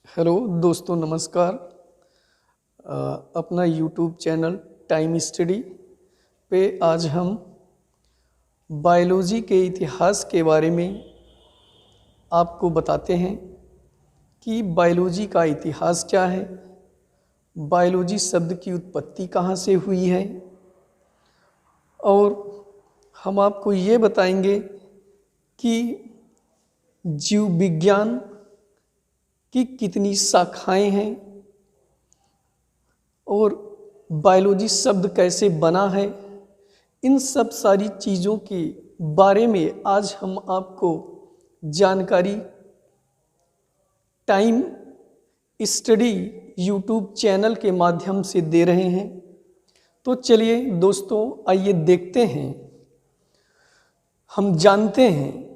Hello दोस्तों, नमस्कार। अपना यूट्यूब चैनल टाइम स्टडी पे आज हम बायोलॉजी के इतिहास के बारे में आपको बताते हैं कि बायोलॉजी का इतिहास क्या है, बायोलॉजी शब्द की उत्पत्ति कहाँ से हुई है, और हम आपको ये बताएंगे कि जीव विज्ञान की कितनी शाखाएं हैं और बायोलॉजी शब्द कैसे बना है। इन सब सारी चीज़ों के बारे में आज हम आपको जानकारी टाइम स्टडी यूट्यूब चैनल के माध्यम से दे रहे हैं। तो चलिए दोस्तों, आइए देखते हैं, हम जानते हैं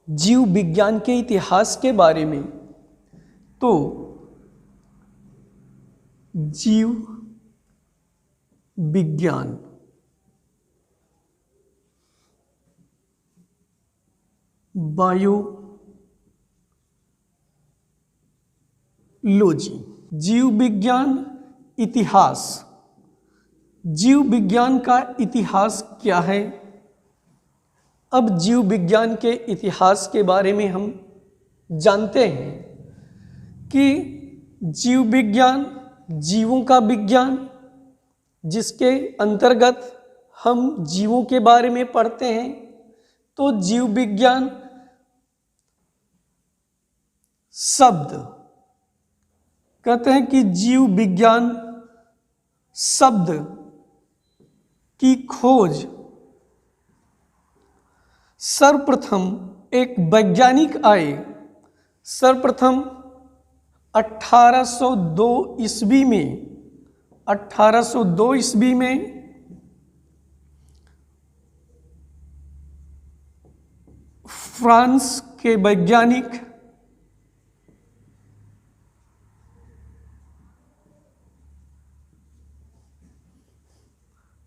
जीव विज्ञान के इतिहास के बारे में। तो जीव विज्ञान बायोलॉजी, जीव विज्ञान इतिहास। जीव विज्ञान का इतिहास क्या है? अब जीव विज्ञान के इतिहास के बारे में हम जानते हैं कि जीव विज्ञान जीवों का विज्ञान, जिसके अंतर्गत हम जीवों के बारे में पढ़ते हैं। तो जीव विज्ञान शब्द कहते हैं कि जीव विज्ञान शब्द की खोज सर्वप्रथम एक वैज्ञानिक आए। सर्वप्रथम 1802 ईस्वी में फ्रांस के वैज्ञानिक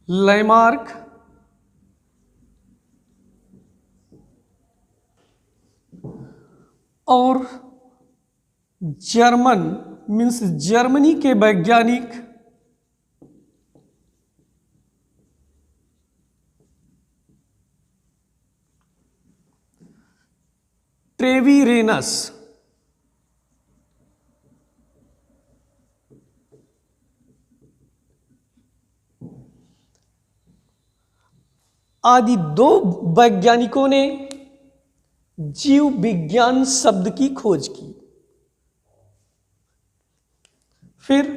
लैमार्क और जर्मनी के वैज्ञानिक ट्रेविरेनस आदि दो वैज्ञानिकों ने जीव विज्ञान शब्द की खोज की। फिर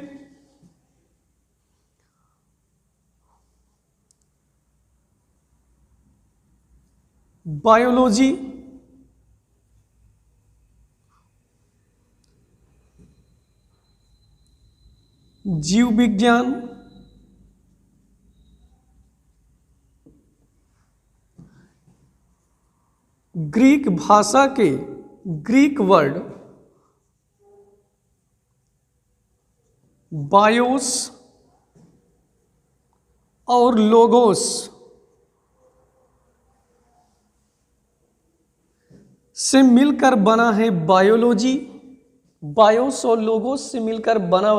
बायोलॉजी, जीव विज्ञान, ग्रीक भाषा के ग्रीक वर्ड बायोस और लोगोस से मिलकर बना है बायोलॉजी। बायोस और लोगोस से मिलकर बना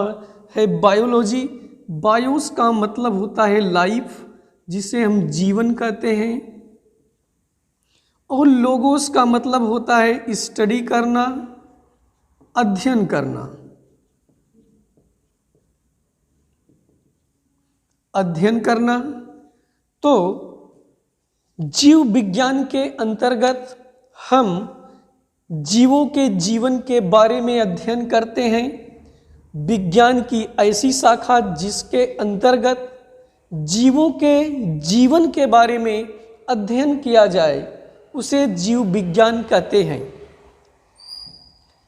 है बायोलॉजी। बायोस का मतलब होता है लाइफ, जिसे हम जीवन कहते हैं, और लोगोस का मतलब होता है स्टडी करना, अध्ययन करना। अध्ययन करना। तो जीव विज्ञान के अंतर्गत हम जीवों के जीवन के बारे में अध्ययन करते हैं। विज्ञान की ऐसी शाखा जिसके अंतर्गत जीवों के जीवन के बारे में अध्ययन किया जाए, उसे जीव विज्ञान कहते हैं।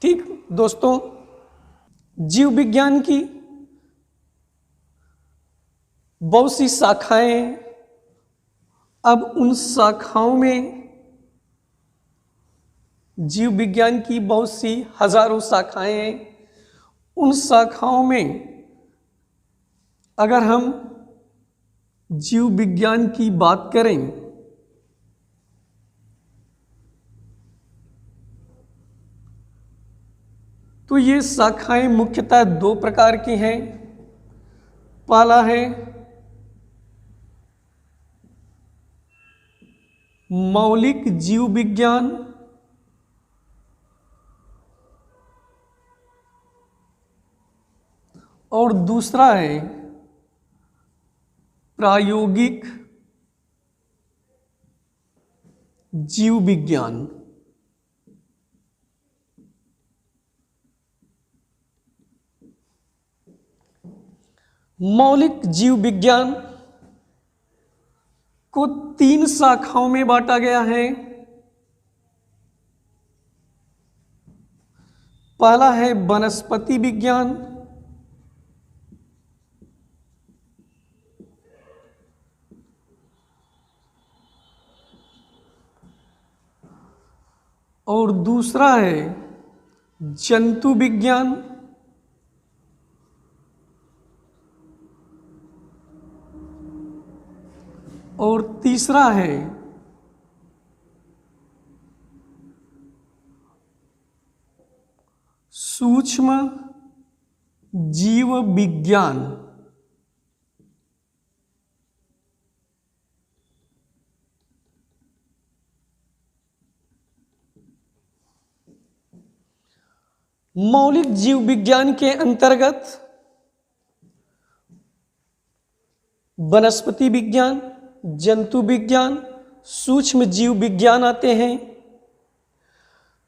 ठीक दोस्तों, जीव विज्ञान की बहुत सी शाखाएं हैं। अब उन शाखाओं में जीव विज्ञान की बहुत सी हजारों शाखाएं हैं। उन शाखाओं में अगर हम जीव विज्ञान की बात करें तो ये शाखाएं मुख्यतः दो प्रकार की हैं। पहला है मौलिक जीव विज्ञान और दूसरा है प्रायोगिक जीव विज्ञान। मौलिक जीव विज्ञान को तीन शाखाओं में बांटा गया है। पहला है वनस्पति विज्ञान, और दूसरा है जंतु विज्ञान, और तीसरा है सूक्ष्म जीव विज्ञान। मौलिक जीव विज्ञान के अंतर्गत वनस्पति विज्ञान, जंतु विज्ञान, सूक्ष्म जीव विज्ञान आते हैं।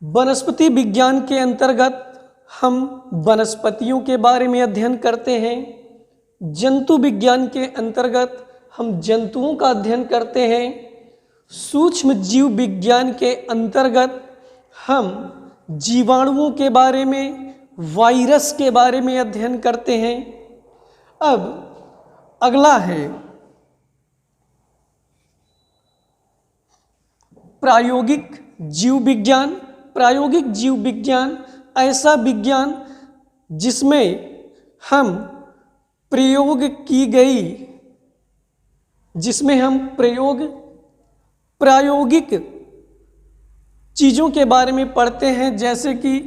वनस्पति विज्ञान के अंतर्गत हम वनस्पतियों के बारे में अध्ययन करते हैं। जंतु विज्ञान के अंतर्गत हम जंतुओं का अध्ययन करते हैं। सूक्ष्म जीव विज्ञान के अंतर्गत हम जीवाणुओं के बारे में, वायरस के बारे में अध्ययन करते हैं। अब अगला है प्रायोगिक जीव विज्ञान। प्रायोगिक जीव विज्ञान ऐसा विज्ञान जिसमें हम प्रयोग की गई, जिसमें हम प्रायोगिक चीज़ों के बारे में पढ़ते हैं, जैसे कि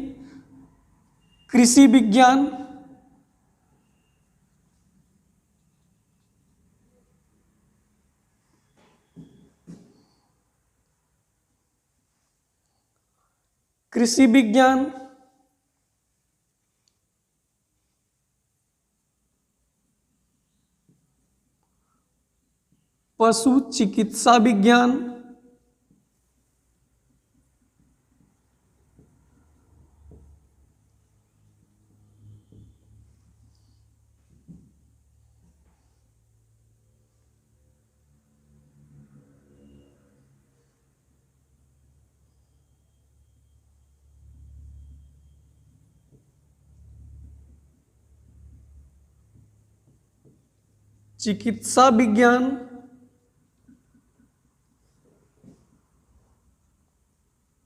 कृषि विज्ञान, कृषि विज्ञान, पशु चिकित्सा विज्ञान, चिकित्सा विज्ञान,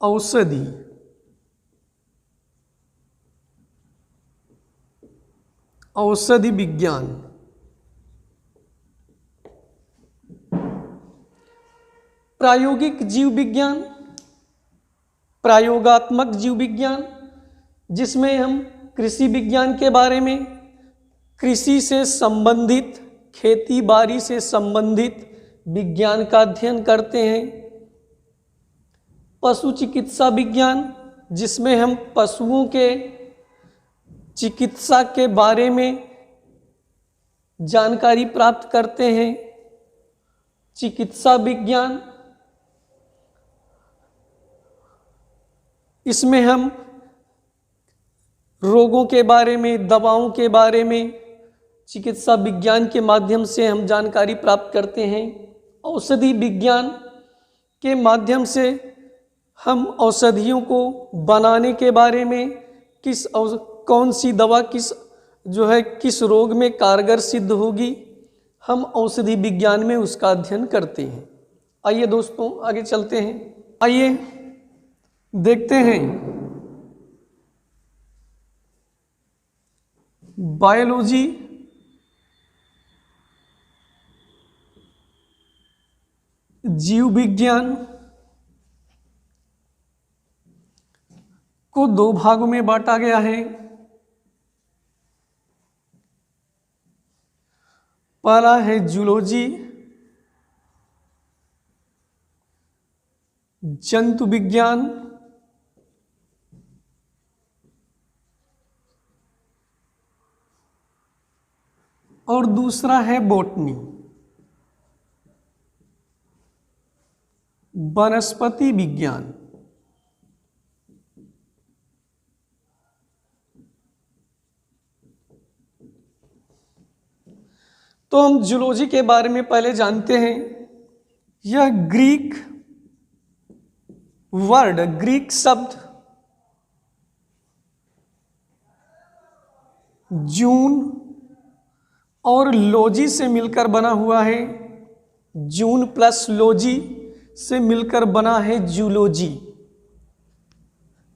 औषधि, औषधि विज्ञान, प्रायोगिक जीव विज्ञान, प्रयोगात्मक जीव विज्ञान, जिसमें हम कृषि विज्ञान के बारे में, कृषि से संबंधित, खेती बाड़ी से संबंधित विज्ञान का अध्ययन करते हैं। पशु चिकित्सा विज्ञान, जिसमें हम पशुओं के चिकित्सा के बारे में जानकारी प्राप्त करते हैं। चिकित्सा विज्ञान, इसमें हम रोगों के बारे में, दवाओं के बारे में चिकित्सा विज्ञान के माध्यम से हम जानकारी प्राप्त करते हैं। औषधि विज्ञान के माध्यम से हम औषधियों को बनाने के बारे में, कौन सी दवा किस रोग में कारगर सिद्ध होगी, हम औषधि विज्ञान में उसका अध्ययन करते हैं। आइए दोस्तों आगे चलते हैं। आइए देखते हैं बायोलॉजी जीव विज्ञान को दो भागों में बांटा गया है। पहला है जूलॉजी, जंतु विज्ञान, और दूसरा है बॉटनी, वनस्पति विज्ञान। तो हम जूलॉजी के बारे में पहले जानते हैं। यह ग्रीक वर्ड, ग्रीक शब्द जून और लॉजी से मिलकर बना हुआ है। जून प्लस लॉजी से मिलकर बना है जूलॉजी।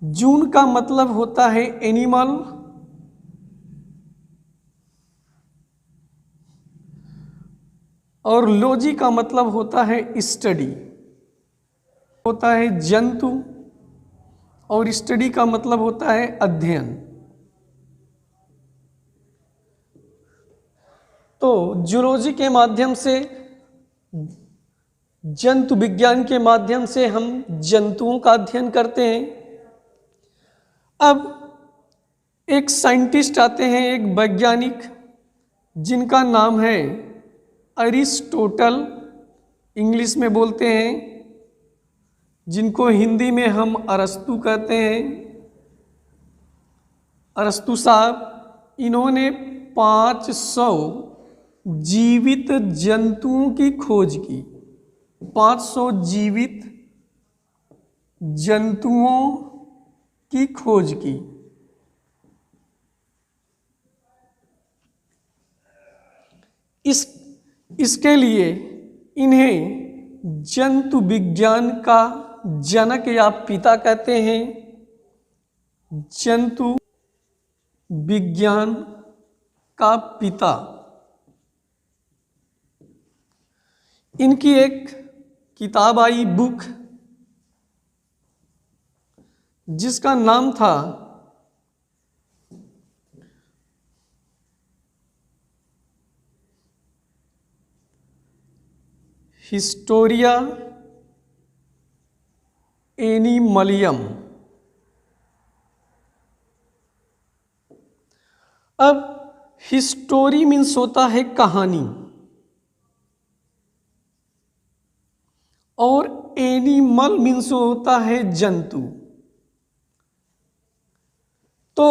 जून का मतलब होता है एनिमल, और लॉजी का मतलब होता है स्टडी, होता है जंतु, और स्टडी का मतलब होता है अध्ययन। तो जूलॉजी के माध्यम से, जंतु विज्ञान के माध्यम से हम जंतुओं का अध्ययन करते हैं। अब एक साइंटिस्ट आते हैं, एक वैज्ञानिक, जिनका नाम है अरिस्टोटल, इंग्लिश में बोलते हैं, जिनको हिंदी में हम अरस्तु कहते हैं। अरस्तु साहब, इन्होंने 500 जीवित जंतुओं की खोज की। 500 जीवित जंतुओं की खोज की। इसके लिए इन्हें जंतु विज्ञान का जनक या पिता कहते हैं। जंतु विज्ञान का पिता। इनकी एक किताब आई, बुक, जिसका नाम था हिस्टोरिया एनिमलियम। अब हिस्टोरी मीन्स होता है कहानी, और एनिमल मीन्स होता है जंतु। तो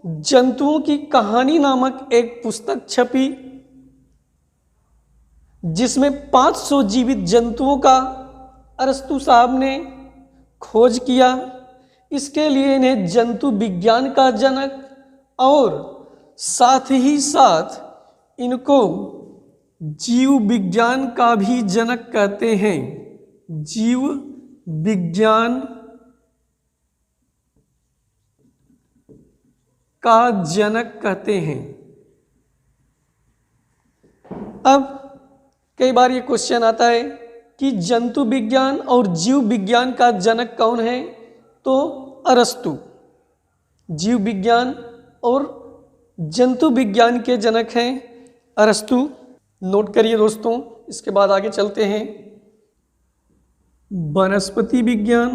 जंतुओं की कहानी नामक एक पुस्तक छपी, जिसमें 500 जीवित जंतुओं का अरस्तु साहब ने खोज किया। इसके लिए इन्हें जंतु विज्ञान का जनक, और साथ ही साथ इनको जीव विज्ञान का भी जनक कहते हैं। जीव विज्ञान का जनक कहते हैं। अब कई बार ये क्वेश्चन आता है कि जंतु विज्ञान और जीव विज्ञान का जनक कौन है? तो अरस्तु। जीव विज्ञान और जंतु विज्ञान के जनक हैं अरस्तु। नोट करिए दोस्तों। इसके बाद आगे चलते हैं। वनस्पति विज्ञान,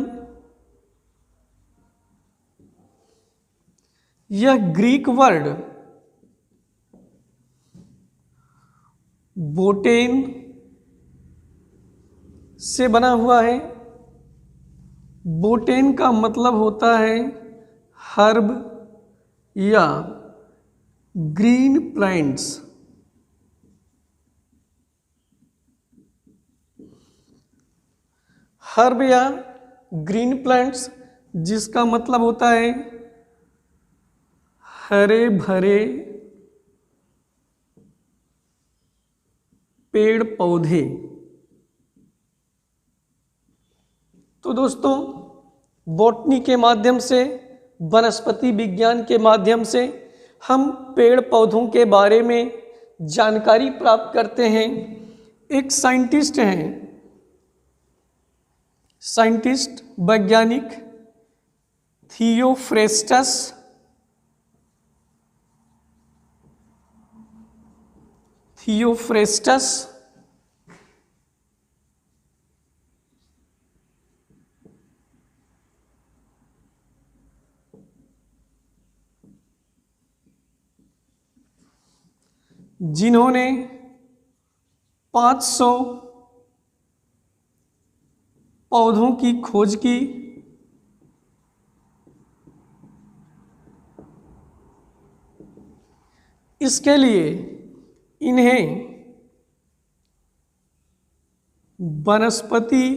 यह ग्रीक वर्ड बोटेन से बना हुआ है। बोटेन का मतलब होता है हर्ब या ग्रीन प्लांट्स। हर्ब या ग्रीन प्लांट्स, जिसका मतलब होता है हरे भरे पेड़ पौधे। तो दोस्तों, बॉटनी के माध्यम से, वनस्पति विज्ञान के माध्यम से हम पेड़ पौधों के बारे में जानकारी प्राप्त करते हैं। एक साइंटिस्ट हैं, साइंटिस्ट वैज्ञानिक थियोफ्रेस्टस। थियोफ्रेस्टस, जिन्होंने 500 पौधों की खोज की। इसके लिए इन्हें वनस्पति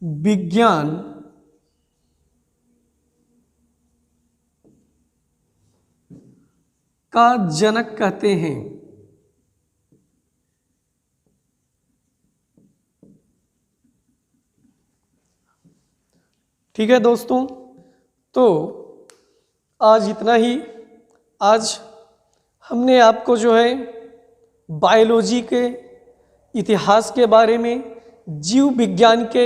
विज्ञान का जनक कहते हैं। ठीक है दोस्तों, तो आज इतना ही। आज हमने आपको जो है बायोलॉजी के इतिहास के बारे में, जीव विज्ञान के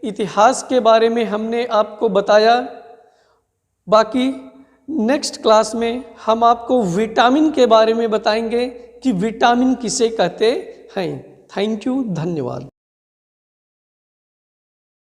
इतिहास के बारे में हमने आपको बताया। बाकी नेक्स्ट क्लास में हम आपको विटामिन के बारे में बताएंगे कि विटामिन किसे कहते हैं। थैंक यू, धन्यवाद।